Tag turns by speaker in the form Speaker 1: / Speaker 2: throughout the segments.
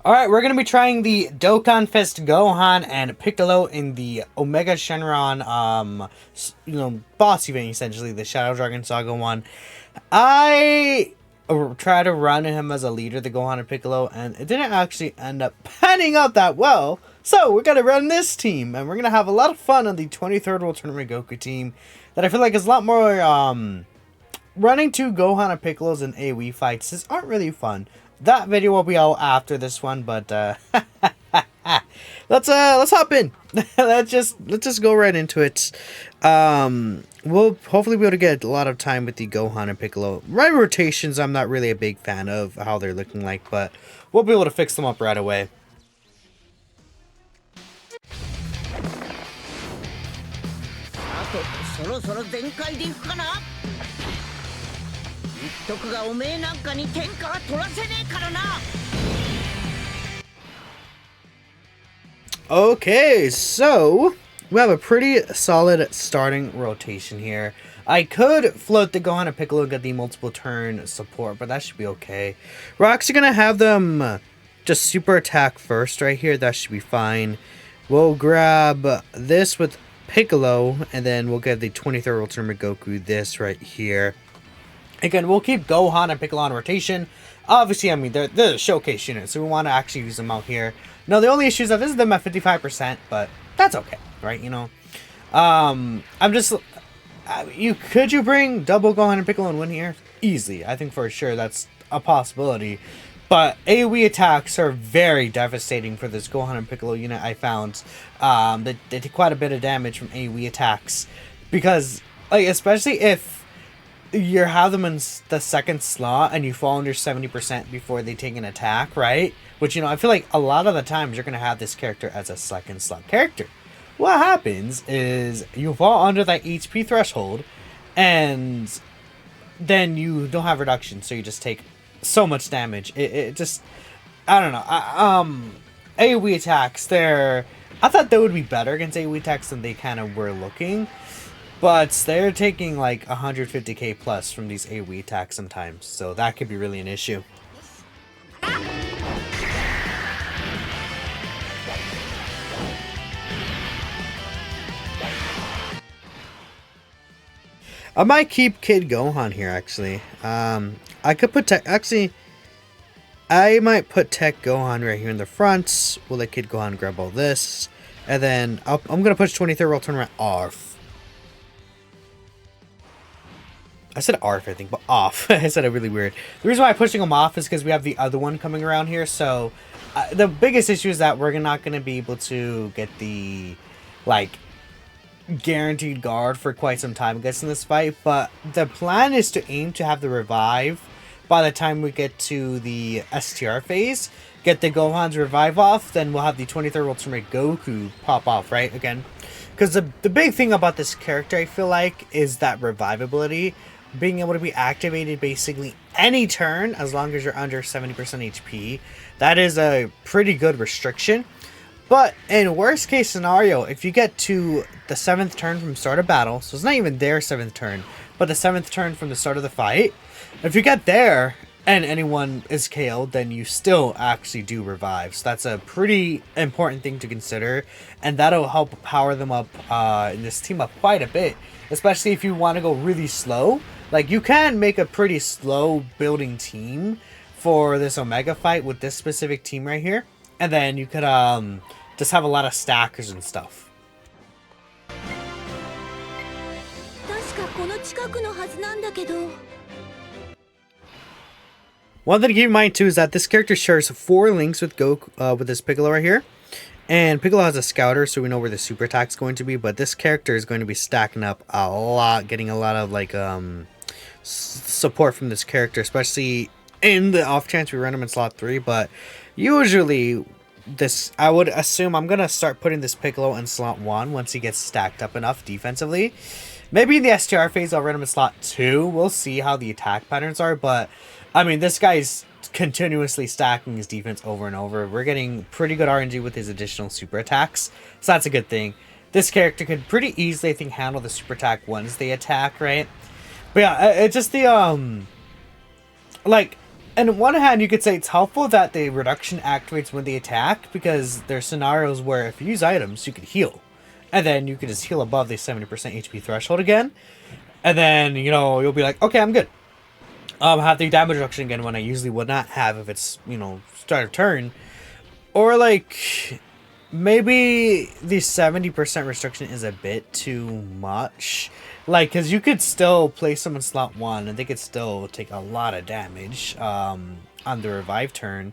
Speaker 1: Alright, we're going to be trying the Dokkan Fest Gohan and Piccolo in the Omega Shenron, boss event, essentially, the Shadow Dragon Saga one. I tried to run him as a leader, the Gohan and Piccolo, and it didn't actually end up panning out that well. So, we're going to run this team, and we're going to have a lot of fun on the 23rd World Tournament Goku team that I feel like is a lot more, running two Gohan and Piccolos in AoE fights just aren't really fun. That video will be out after this one, but let's hop in. let's just go right into it. We'll hopefully be able to get a lot of time with the Gohan and Piccolo. Right rotations, I'm not really a big fan of how they're looking like, but we'll be able to fix them up right away. Okay, so we have a pretty solid starting rotation here. I could float the Gohan and Piccolo and get the multiple turn support, but that should be okay. We're actually going to have them just super attack first right here. That should be fine. We'll grab this with Piccolo, and then we'll get the 23rd World Tournament Goku this right here. Again, we'll keep Gohan and Piccolo on rotation. Obviously, I mean, they're the showcase unit, so we want to actually use them out here. No, the only issue is that this is them at 55%, but that's okay, right? You know, I'm just... could you bring double Gohan and Piccolo and win here? Easily. I think for sure that's a possibility. But AoE attacks are very devastating for this Gohan and Piccolo unit, I found. They take quite a bit of damage from AoE attacks. Because, like, especially if you have them in the second slot and you fall under 70% before they take an attack, right? Which, you know, I feel like a lot of the times you're going to have this character as a second slot character. What happens is you fall under that HP threshold and then you don't have reduction, so you just take so much damage. It just, I don't know. AoE attacks, I thought they would be better against AoE attacks than they kind of were looking. But they're taking like 150k plus from these AoE attacks sometimes, so that could be really an issue. I might keep Kid Gohan here, actually. I could put I might put Tech Gohan right here in the front. We'll let Kid Gohan grab all this. And then I'm going to push 23rd World Tournament off. I said ARF, I think, but off. I said it really weird. The reason why I'm pushing them off is because we have the other one coming around here. So the biggest issue is that we're not going to be able to get the, like, guaranteed guard for quite some time against in this fight. But the plan is to aim to have the revive by the time we get to the STR phase. Get the Gohan's revive off, then we'll have the 23rd World Tournament Goku pop off, right? Again. Because the big thing about this character, I feel like, is that revivability. Being able to be activated basically any turn as long as you're under 70% HP. That is a pretty good restriction. But in worst case scenario, if you get to the 7th turn from start of battle, so it's not even their 7th turn, but the 7th turn from the start of the fight, if you get there and anyone is KO'd, then you still actually do revive. So that's a pretty important thing to consider, and that'll help power them up in this team up quite a bit, especially if you want to go really slow. Like, you can make a pretty slow building team for this Omega fight with this specific team right here, and then you could just have a lot of stackers and stuff. One thing to keep in mind too is that this character shares 4 links with with this Piccolo right here. And Piccolo has a scouter, so we know where the super attack is going to be, but this character is going to be stacking up a lot, getting a lot of like support from this character, especially in the off chance we run him in slot 3. But usually I would assume I'm going to start putting this Piccolo in slot 1 once he gets stacked up enough defensively. Maybe in the STR phase I'll run him in slot 2. We'll see how the attack patterns are, but I mean, this guy's continuously stacking his defense over and over. We're getting pretty good RNG with his additional super attacks, so that's a good thing. This character could pretty easily, I think, handle the super attack once they attack, right? But yeah, it's just the, like, And on one hand, you could say it's helpful that the reduction activates when they attack, because there's scenarios where if you use items, you could heal. And then you could just heal above the 70% HP threshold again. And then, you know, you'll be like, okay, I'm good. Have the damage reduction again when I usually would not have if it's, you know, start of turn. Or, like, maybe the 70% restriction is a bit too much. Like, because you could still place them in slot 1 and they could still take a lot of damage on the revive turn.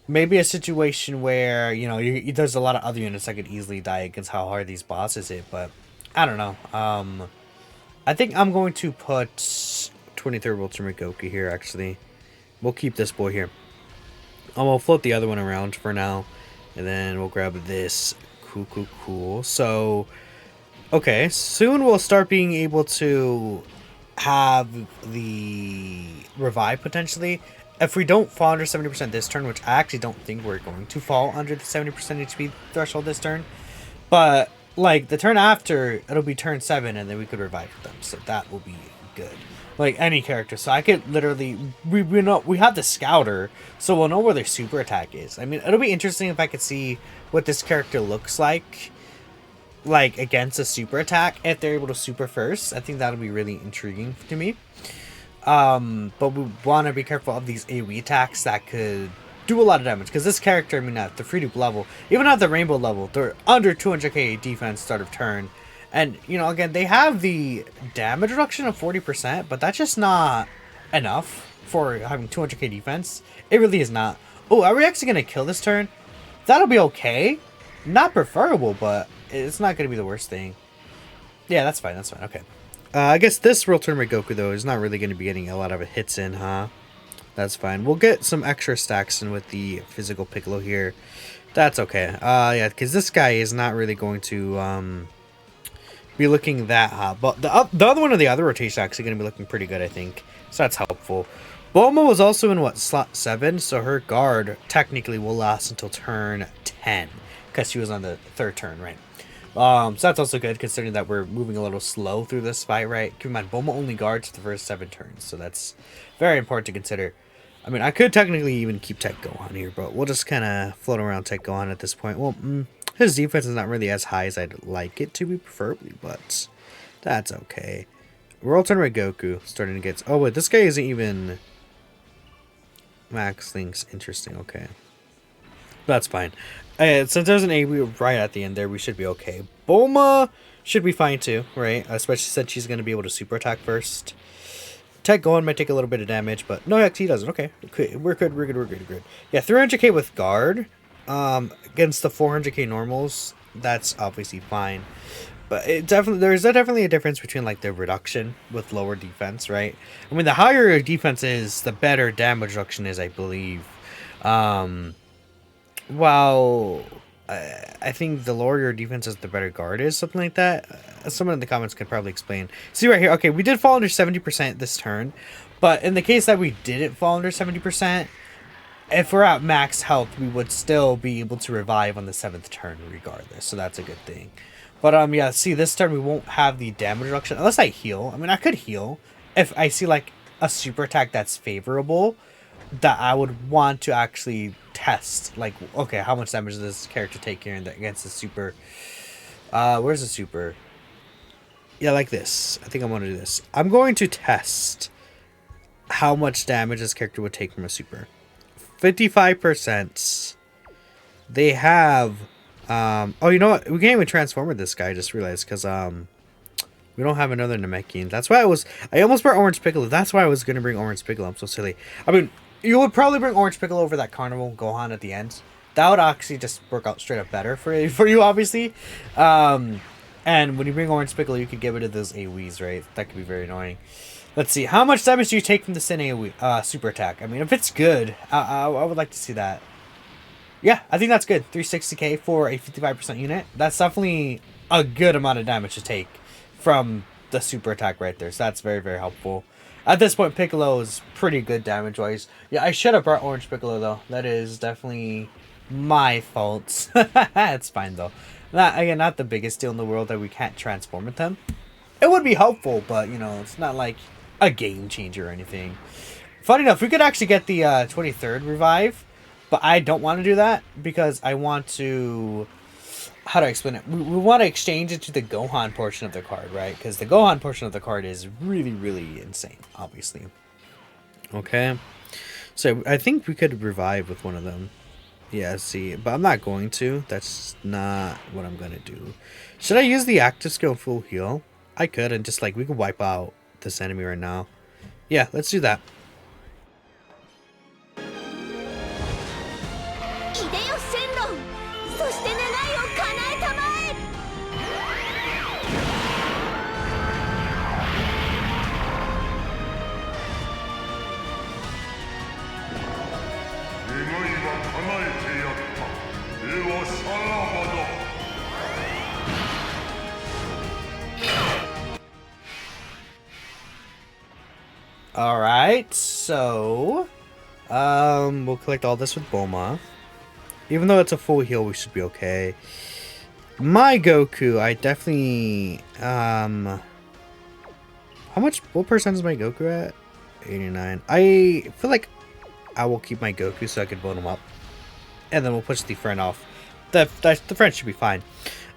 Speaker 1: Maybe a situation where, you know, there's a lot of other units that could easily die against how hard these bosses hit, but I don't know. I think I'm going to put 23rd Ultimate Goku here, actually. We'll keep this boy here. We'll float the other one around for now, and then we'll grab this. Cool. So, okay, soon we'll start being able to have the revive potentially. If we don't fall under 70% this turn, which I actually don't think we're going to fall under the 70% HP threshold this turn, but like the turn after, it'll be turn 7, and then we could revive them, so that will be good. Like any character, so I could literally we know we have the scouter, so we'll know where their super attack is. I mean, it'll be interesting if I could see what this character looks like against a super attack if they're able to super first. I think that'll be really intriguing to me. But we want to be careful of these AoE attacks that could do a lot of damage, because this character, I mean, at the free dupe level, even at the rainbow level, they're under 200k defense start of turn. And, you know, again, they have the damage reduction of 40%, but that's just not enough for having 200k defense. It really is not. Oh, are we actually going to kill this turn? That'll be okay. Not preferable, but it's not going to be the worst thing. Yeah, that's fine, okay. I guess this Real Tournament Goku, though, is not really going to be getting a lot of hits in, huh? That's fine. We'll get some extra stacks in with the physical Piccolo here. That's okay. Yeah, because this guy is not really going to, be looking that hot, but the other one of the other rotation actually going to be looking pretty good, I think, so that's helpful. Bulma was also in what, slot 7, so her guard technically will last until turn 10 because she was on the 3rd turn, right? So that's also good considering that we're moving a little slow through this fight, right? Keep in mind, Bulma only guards the first 7 turns, so that's very important to consider. I mean, I could technically even keep Tech Gohan here, but we'll just kind of float around Tech Gohan at this point. Well, his defense is not really as high as I'd like it to be, preferably, but that's okay. World Tournament Goku starting to get... Oh, wait, this guy isn't even... Max Link's interesting, okay. That's fine. Since there's an AoE right at the end there, we should be okay. Bulma should be fine too, right? Especially since she's going to be able to super attack first. Tech Gohan might take a little bit of damage, but no, he doesn't. Okay, we're good. Yeah, 300k with guard. Against the 400k normals, that's obviously fine, but there's definitely a difference between like the reduction with lower defense, right? I mean, the higher your defense is, the better damage reduction is, I believe. While I think the lower your defense is, the better guard is, something like that. Someone in the comments could probably explain. See right here, okay, we did fall under 70% this turn, but in the case that we didn't fall under 70%, if we're at max health, we would still be able to revive on the 7th turn regardless, so that's a good thing. But yeah, see, this turn we won't have the damage reduction unless I heal. I mean, I could heal if I see like a super attack that's favorable that I would want to actually test. Like, okay, how much damage does this character take here against the super? Where's the super? Yeah, like this. I think I'm going to do this. I'm going to test how much damage this character would take from a super. 55%. They have oh, you know what, we can't even transform with this guy, I just realized, because we don't have another Namekian. That's why I almost brought Orange Piccolo. That's why I was gonna bring Orange Piccolo. I'm so silly. I mean, you would probably bring Orange Piccolo over that Carnival Gohan at the end. That would actually just work out straight up better for you obviously. And when you bring Orange Piccolo, you could get rid of those AoEs, right? That could be very annoying. Let's see. How much damage do you take from the Sin AoE super attack? I mean, if it's good, I would like to see that. Yeah, I think that's good. 360k for a 55% unit. That's definitely a good amount of damage to take from the super attack right there. So that's very, very helpful. At this point, Piccolo is pretty good damage-wise. Yeah, I should have brought Orange Piccolo, though. That is definitely my fault. It's fine, though. Not the biggest deal in the world that we can't transform with them. It would be helpful, but, you know, it's not like a game changer or anything. Funny enough, we could actually get the 23rd revive, but I don't want to do that because I want to... How do I explain it? We want to exchange it to the Gohan portion of the card, right? Because the Gohan portion of the card is really, really insane, obviously. Okay. So I think we could revive with one of them. Yeah, see. But I'm not going to. That's not what I'm going to do. Should I use the active skill full heal? I could, and just like, we could wipe out this enemy right now. Yeah, let's do that. Alright, so... we'll collect all this with Bulma. Even though it's a full heal, we should be okay. My Goku, I definitely... How much... What percent is my Goku at? 89. I feel like I will keep my Goku so I can build him up. And then we'll push the friend off. The friend should be fine.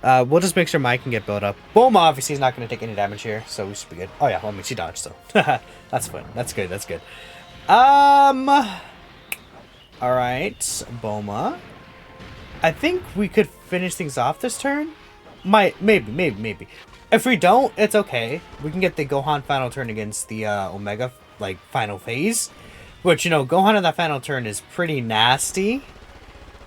Speaker 1: We'll just make sure Mike can get built up. Bulma obviously is not going to take any damage here, so we should be good. Oh yeah, well, I mean, she dodged, so. That's fun. That's good, that's good. Alright, Bulma. I think we could finish things off this turn. Maybe. If we don't, it's okay. We can get the Gohan final turn against the Omega, like, final phase. Which, you know, Gohan in that final turn is pretty nasty.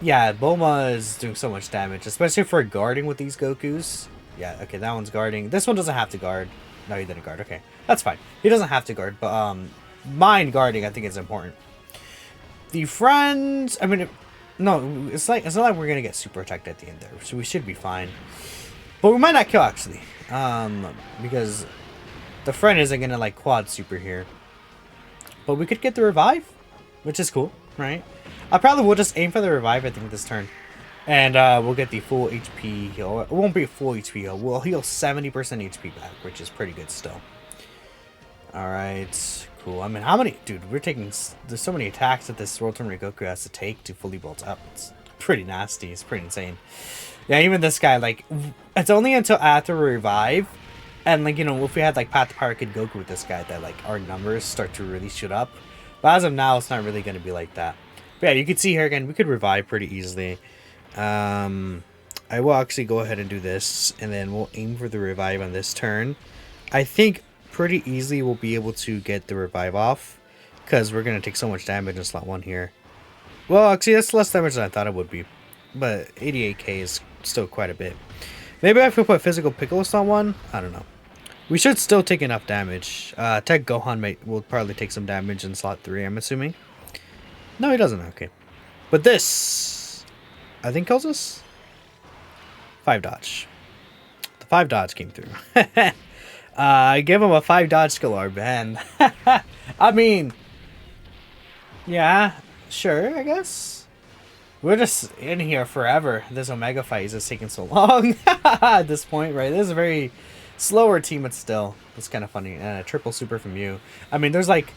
Speaker 1: Yeah, Bulma is doing so much damage, especially for guarding with these Gokus. Yeah, okay, that one's guarding. This one doesn't have to guard. No, he didn't guard. Okay, that's fine. He doesn't have to guard, but mind guarding I think is important. The friends, I mean, no, it's not like we're gonna get super attacked at the end there, so we should be fine. But we might not kill actually, because the friend isn't gonna like quad super here. But we could get the revive, which is cool, right? I probably will just aim for the revive, I think, this turn. And we'll get the full HP heal. It won't be a full HP heal. We'll heal 70% HP back, which is pretty good still. Alright, cool. I mean, how many... Dude, we're taking... There's so many attacks that this World Tournament Goku has to take to fully build up. It's pretty nasty. It's pretty insane. Yeah, even this guy, like... It's only until after we revive... And, like, you know, if we had, like, Path to Power Kid Goku with this guy, that, like, our numbers start to really shoot up. But as of now, it's not really going to be like that. But yeah, you can see here again, we could revive pretty easily. I will actually go ahead and do this, and then we'll aim for the revive on this turn. I think pretty easily we'll be able to get the revive off, because we're going to take so much damage in slot 1 here. Well, actually, that's less damage than I thought it would be. But 88k is still quite a bit. Maybe I could put physical Piccolo slot 1? I don't know. We should still take enough damage. Tech Gohan will probably take some damage in slot 3, I'm assuming. No, he doesn't. Okay. But this, I think, kills us. 5 dodge. The 5 dodge came through. I give him a 5 dodge skill orb, man. I mean, yeah, sure, I guess. We're just in here forever. This Omega fight is just taking so long at this point, right? This is a very slower team, but still, it's kind of funny. And a triple super from you. I mean, there's like,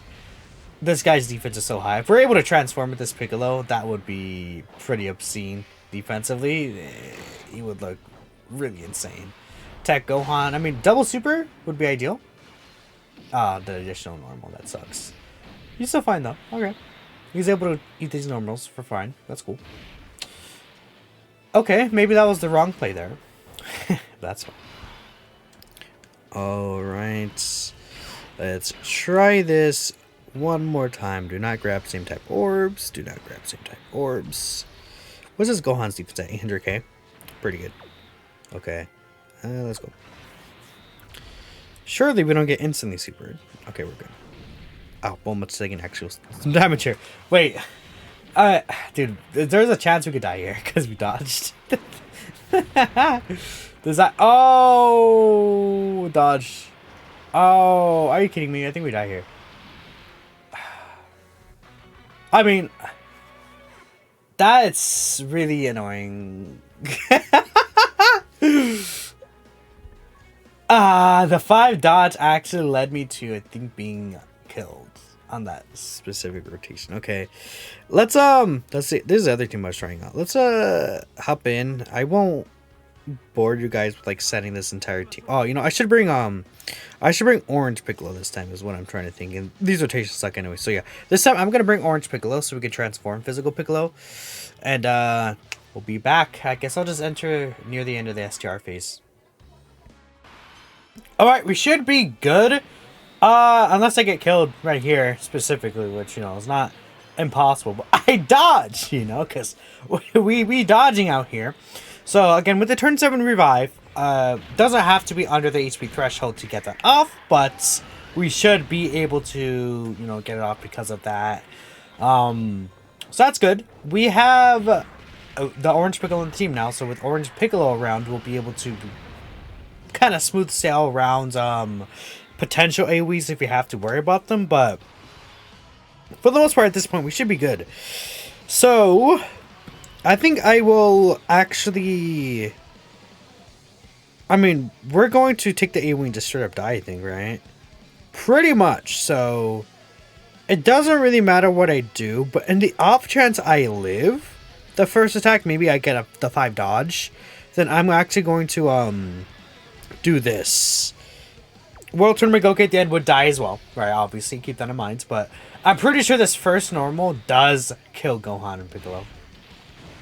Speaker 1: this guy's defense is so high. If we're able to transform with this Piccolo, that would be pretty obscene defensively. He would look really insane. Tech Gohan, I mean, double super would be ideal. Ah, the additional normal, that sucks. He's still fine though. Okay. He's able to eat these normals for fine. That's cool. Okay, maybe that was the wrong play there. That's fine. Alright. Let's try this one more time. Do not grab same type orbs. Do not grab same type orbs. What's this Gohan's defense at? 800k? Pretty good. Okay. Let's go. Surely we don't get instantly supered. Okay, we're good. Oh, Bulma's taking actual some damage here. Wait. Dude, there's a chance we could die here because we dodged. Does that... Oh! Dodge. Oh, are you kidding me? I think we die here. I mean... That's really annoying. The 5 dodge actually led me to, I think, being killed. on that specific rotation. Okay, let's see. This is the other team I was trying out. Let's hop in. I won't bore you guys with like setting this entire team. Oh, you know, I should bring Orange Piccolo this time is what I'm trying to think. And these rotations suck anyway. So yeah, this time I'm gonna bring Orange Piccolo so we can transform physical Piccolo, and we'll be back. I guess I'll just enter near the end of the STR phase. All right, we should be good. Unless I get killed right here specifically, which, you know, is not impossible, but I dodge, you know, because we dodging out here. So again, with the turn 7 revive, doesn't have to be under the HP threshold to get that off, but we should be able to, you know, get it off because of that. So that's good. We have the Orange Piccolo in the team now, so with Orange Piccolo around, we'll be able to kind of smooth sail around potential AoEs if we have to worry about them, but for the most part at this point we should be good. So I think I will actually, I mean, we're going to take the AoE and just straight up die, I think, right? Pretty much. So it doesn't really matter what I do, but in the off chance I live the first attack, maybe I get the 5 dodge, then I'm actually going to do this. World Tournament Goku at the end would die as well, right? Obviously, keep that in mind. But I'm pretty sure this first normal does kill Gohan and Piccolo.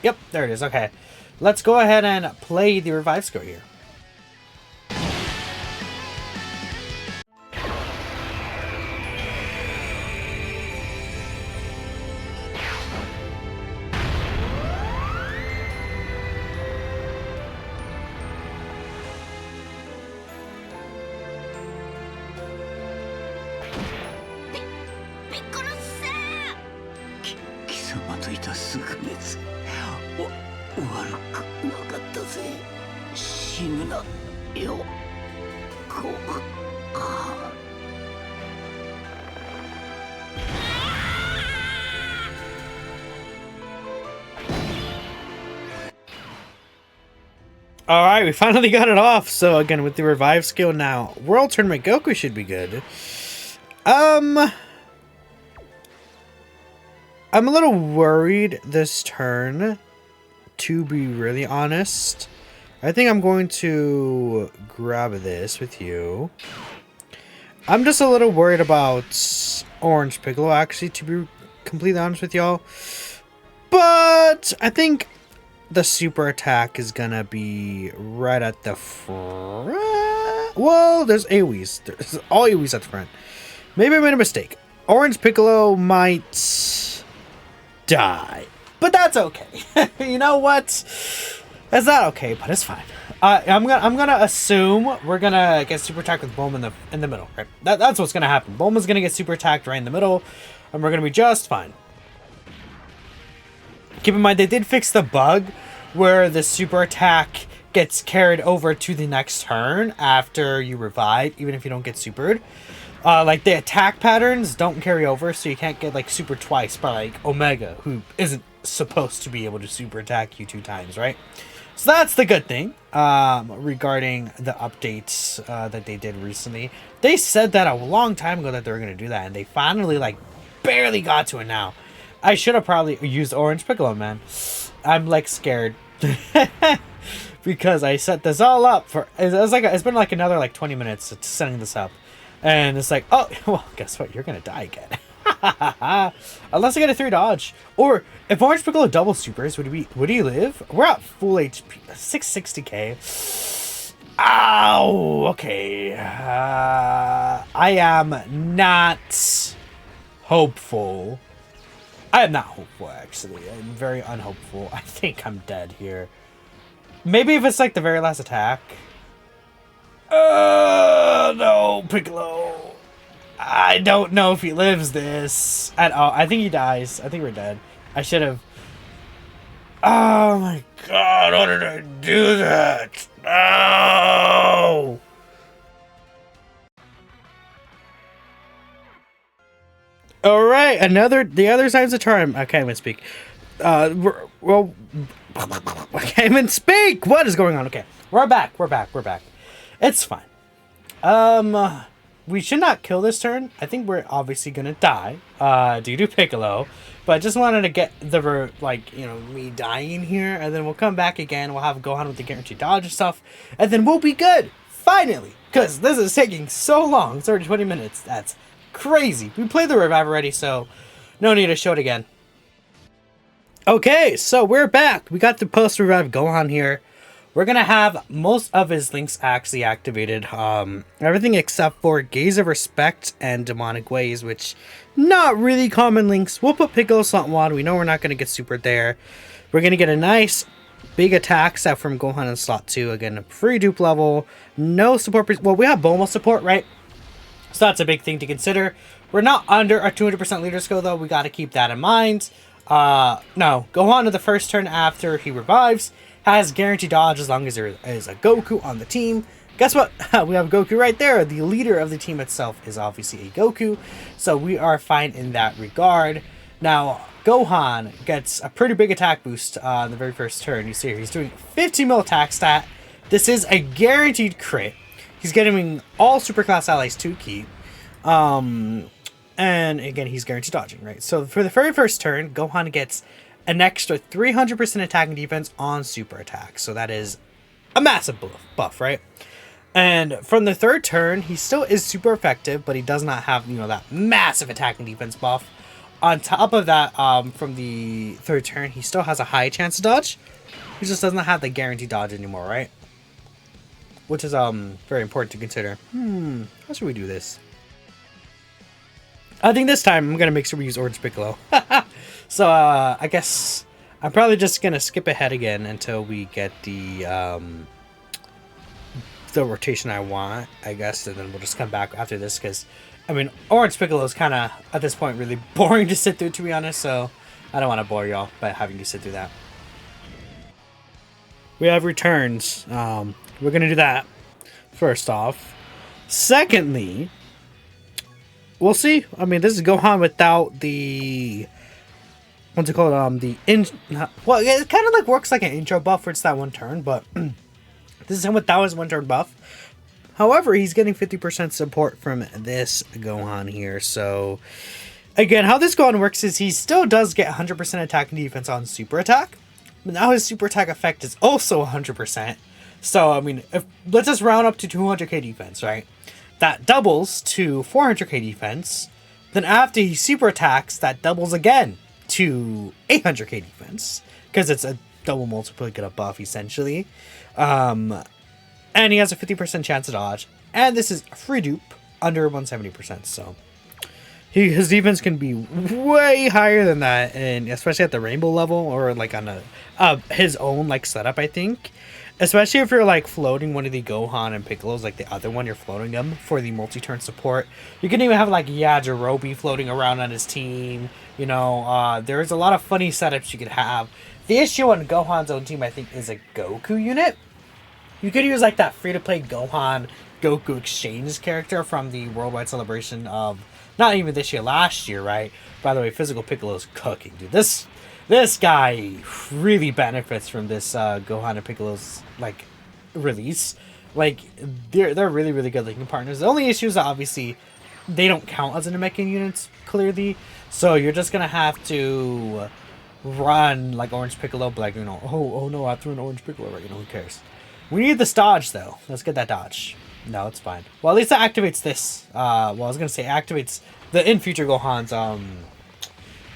Speaker 1: Yep, there it is. Okay, let's go ahead and play the revive score here. Alright, we finally got it off. So again, with the revive skill now, World Tournament Goku should be good. I'm a little worried this turn, to be really honest. I think I'm going to grab this with you. I'm just a little worried about Orange Piccolo, actually, to be completely honest with y'all. But I think the super attack is gonna be right at the front. Well, there's AoEs. There's all AoEs at the front. Maybe I made a mistake. Orange Piccolo might die, but that's okay. You know what? That's not okay, but it's fine. I'm gonna assume we're gonna get super attacked with Bulma in the middle. Right? That's what's gonna happen. Bulma's gonna get super attacked right in the middle, and we're gonna be just fine. Keep in mind, they did fix the bug where the super attack gets carried over to the next turn after you revive, even if you don't get supered. Like, the attack patterns don't carry over, so you can't get, like, super twice by, like, Omega, who isn't supposed to be able to super attack you 2 times, right? So that's the good thing regarding the updates that they did recently. They said that a long time ago that they were going to do that, and they finally, like, barely got to it now. I should have probably used Orange Piccolo, man. I'm like scared because I set this all up for. It's been like another like 20 minutes setting this up, and it's like, oh well, guess what? You're gonna die again, unless I get a 3 dodge. Or if Orange Piccolo double supers, would he live? We're at full HP, 660k. Ow. Okay. I am not hopeful. I am not hopeful, actually. I'm very unhopeful. I think I'm dead here. Maybe if it's like the very last attack. No, Piccolo. I don't know if he lives this at all. I think he dies. I think we're dead. I should have. Oh my god, why did I do that? No! Alright, the other side's a charm. I can't even speak. Well, I can't even speak! What is going on? Okay, we're back. It's fine. we should not kill this turn. I think we're obviously gonna die due to Piccolo. But I just wanted to get the, like, you know, me dying here. And then we'll come back again. We'll have Gohan with the guaranteed dodge and stuff. And then we'll be good. Finally. Because this is taking so long. It's already 20 minutes. That's crazy. We played the revive already, so no need to show it again. Okay, so we're back. We got the post-revive Gohan here. We're going to have most of his links actually activated. Everything except for Gaze of Respect and Demonic Ways, which not really common links. We'll put Piccolo Slot 1. We know we're not going to get super there. We're going to get a nice big attack set from Gohan in Slot 2. Again, a free dupe level. No support. Well, we have Bulma support, right? So that's a big thing to consider. We're not under a 200% leader skill, though. We got to keep that in mind. No. Gohan in the first turn after he revives has guaranteed dodge as long as there is a Goku on the team. Guess what? We have Goku right there. The leader of the team itself is obviously a Goku. So we are fine in that regard. Now, Gohan gets a pretty big attack boost on the very first turn. You see here, he's doing 50 mil attack stat. This is a guaranteed crit. He's getting all superclass allies to keep. And again, he's guaranteed dodging, right? So for the very first turn, Gohan gets an extra 300% attack and defense on super attack. So that is a massive buff, right? And from the third turn, he still is super effective, but he does not have, you know, that massive attack and defense buff. On top of that, from the third turn, he still has a high chance to dodge. He just doesn't have the guaranteed dodge anymore, right? Which is very important to consider. How should we do this? I think this time I'm going to make sure we use Orange Piccolo. So, I guess I'm probably just going to skip ahead again until we get the rotation I want, I guess. And then we'll just come back after this because, I mean, Orange Piccolo is kind of, at this point, really boring to sit through, to be honest. So, I don't want to bore y'all by having to sit through that. We have returns. We're going to do that first off. Secondly, we'll see. I mean, this is Gohan without the... What's it called? Well, it kind of like works like an intro buff for it's that one turn, but this is him without his one turn buff. However, he's getting 50% support from this Gohan here. So, again, how this Gohan works is he still does get 100% attack and defense on super attack. But now his super attack effect is also 100%. So, I mean, let's just round up to 200k defense, right? That doubles to 400k defense. Then after he super attacks, that doubles again to 800k defense. Because it's a double multiplicative buff, essentially. And he has a 50% chance to dodge. And this is a free dupe under 170%. So his defense can be way higher than that. And especially at the rainbow level or like on his own like setup, I think. Especially if you're like floating one of the Gohan and Piccolos, like the other one, you're floating them for the multi-turn support. You can even have like Yajirobe floating around on his team. You know, there's a lot of funny setups you could have. The issue on Gohan's own team, I think, is a Goku unit. You could use like that free-to-play Gohan Goku exchange character from the worldwide celebration of not even this year, last year, right? By the way, Physical Piccolo's cooking, dude. This guy really benefits from this Gohan and Piccolo's like release. Like they're really, really good looking partners. The only issue is that obviously they don't count as Namekian units clearly. So you're just gonna have to run like Orange Piccolo, but like, you know, oh no, I threw an Orange Piccolo, right? You know, who cares? We need this dodge though. Let's get that dodge. No, it's fine. Well, at least it activates this. Well, I was gonna say activates the in future Gohan's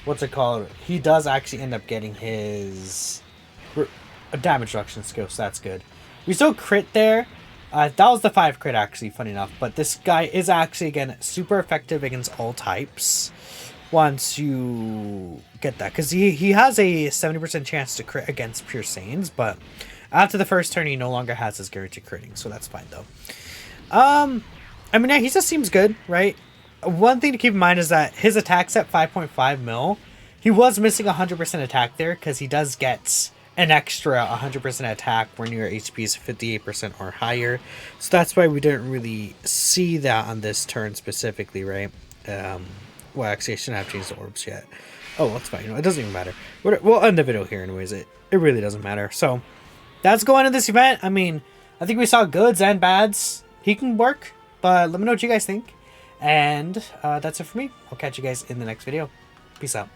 Speaker 1: what's it called? He does actually end up getting his damage reduction skill, so that's good. We still crit there. That was the 5 crit, actually, funny enough. But this guy is actually, again, super effective against all types once you get that. Because he has a 70% chance to crit against pure Saiyans, but after the first turn, he no longer has his guaranteed critting, so that's fine, though. I mean, yeah, he just seems good, right? One thing to keep in mind is that his attack's at 5.5 mil. He was missing 100% attack there because he does get an extra 100% attack when your HP is 58% or higher. So that's why we didn't really see that on this turn specifically, right? Well, actually, I shouldn't have changed the orbs yet. Oh, that's fine. It doesn't even matter. We'll end the video here anyways. It really doesn't matter. So that's going in this event. I mean, I think we saw goods and bads. He can work, but let me know what you guys think. And that's it for me. I'll catch you guys in the next video. Peace out.